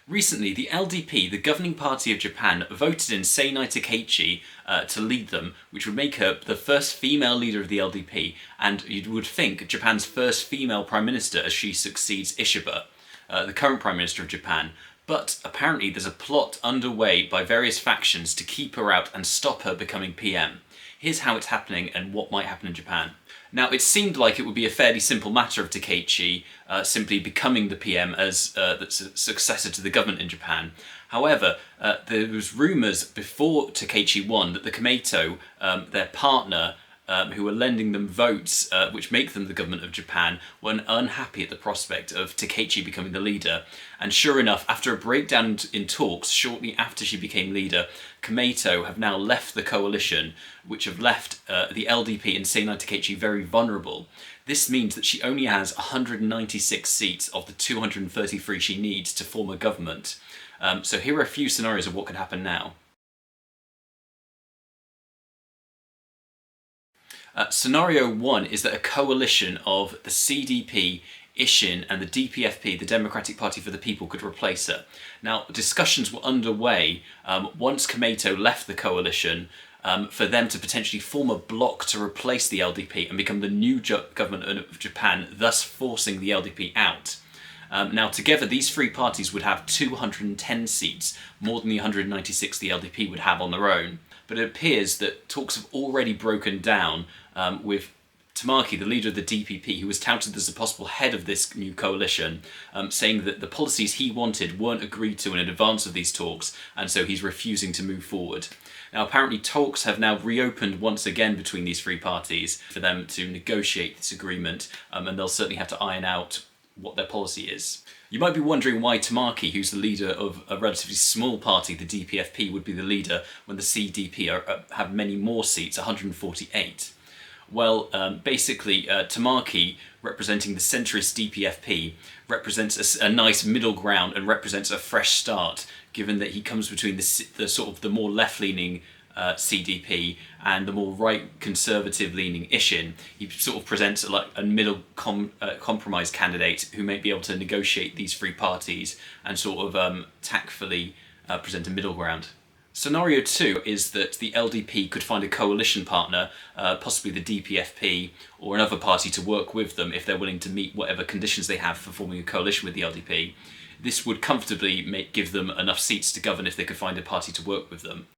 Recently, the LDP, the governing party of Japan, voted in Sanae Takaichi to lead them, which would make her the first female leader of the LDP, and you would think Japan's first female prime minister as she succeeds Ishiba, the current prime minister of Japan. But apparently there's a plot underway by various factions to keep her out and stop her becoming PM. Here's how it's happening and what might happen in Japan. Now, it seemed like it would be a fairly simple matter of Takaichi simply becoming the PM as the successor to the government in Japan. However, there was rumours before Takaichi won that the Komeito, their partner, who were lending them votes which make them the government of Japan, were unhappy at the prospect of Takaichi becoming the leader. And sure enough, after a breakdown in talks shortly after she became leader, Komeito have now left the coalition, which have left the LDP and Sanae Takaichi very vulnerable. This means that she only has 196 seats of the 233 she needs to form a government. So here are a few scenarios of what could happen now. Scenario 1 is that a coalition of the CDP, Ishin and the DPFP, the Democratic Party for the People, could replace her. Now, discussions were underway once Komeito left the coalition for them to potentially form a bloc to replace the LDP and become the new government of Japan, thus forcing the LDP out. Now, together, these three parties would have 210 seats, more than the 196 the LDP would have on their own. But it appears that talks have already broken down with Tamaki, the leader of the DPP, who was touted as a possible head of this new coalition, saying that the policies he wanted weren't agreed to in advance of these talks, and so he's refusing to move forward. Now, apparently talks have now reopened once again between these three parties for them to negotiate this agreement, and they'll certainly have to iron out what their policy is. You might be wondering why Tamaki, who's the leader of a relatively small party, the DPFP, would be the leader when the CDP have many more seats, 148. Well, basically, Tamaki, representing the centrist DPFP, represents a nice middle ground and represents a fresh start, given that he comes between the sort of the more left-leaning CDP and the more right conservative-leaning Ishin. He sort of presents like a middle compromise candidate who may be able to negotiate these three parties and sort of tactfully present a middle ground. Scenario 2 is that the LDP could find a coalition partner, possibly the DPFP or another party, to work with them if they're willing to meet whatever conditions they have for forming a coalition with the LDP. This would comfortably give them enough seats to govern if they could find a party to work with them.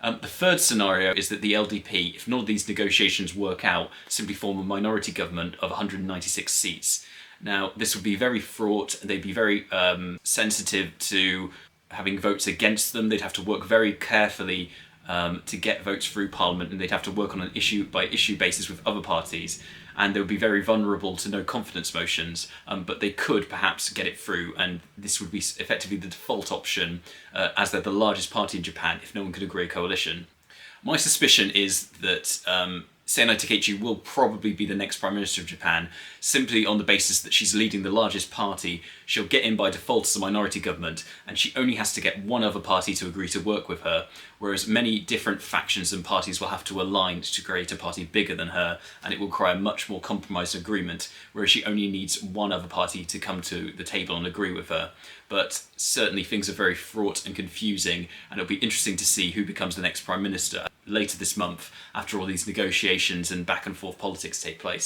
The third scenario is that the LDP, if none of these negotiations work out, simply form a minority government of 196 seats. Now, this would be very fraught, and they'd be very sensitive to having votes against them. They'd have to work very carefully to get votes through Parliament, and they'd have to work on an issue-by-issue basis with other parties, and they would be very vulnerable to no confidence motions, but they could perhaps get it through, and this would be effectively the default option, as they're the largest party in Japan if no one could agree a coalition. My suspicion is that Sanae Takaichi will probably be the next Prime Minister of Japan, simply on the basis that she's leading the largest party. She'll get in by default as a minority government, and she only has to get one other party to agree to work with her, whereas many different factions and parties will have to align to create a party bigger than her, and it will require much more compromised agreement, whereas she only needs one other party to come to the table and agree with her. But certainly things are very fraught and confusing, and it'll be interesting to see who becomes the next Prime Minister later this month after all these negotiations and back and forth politics take place.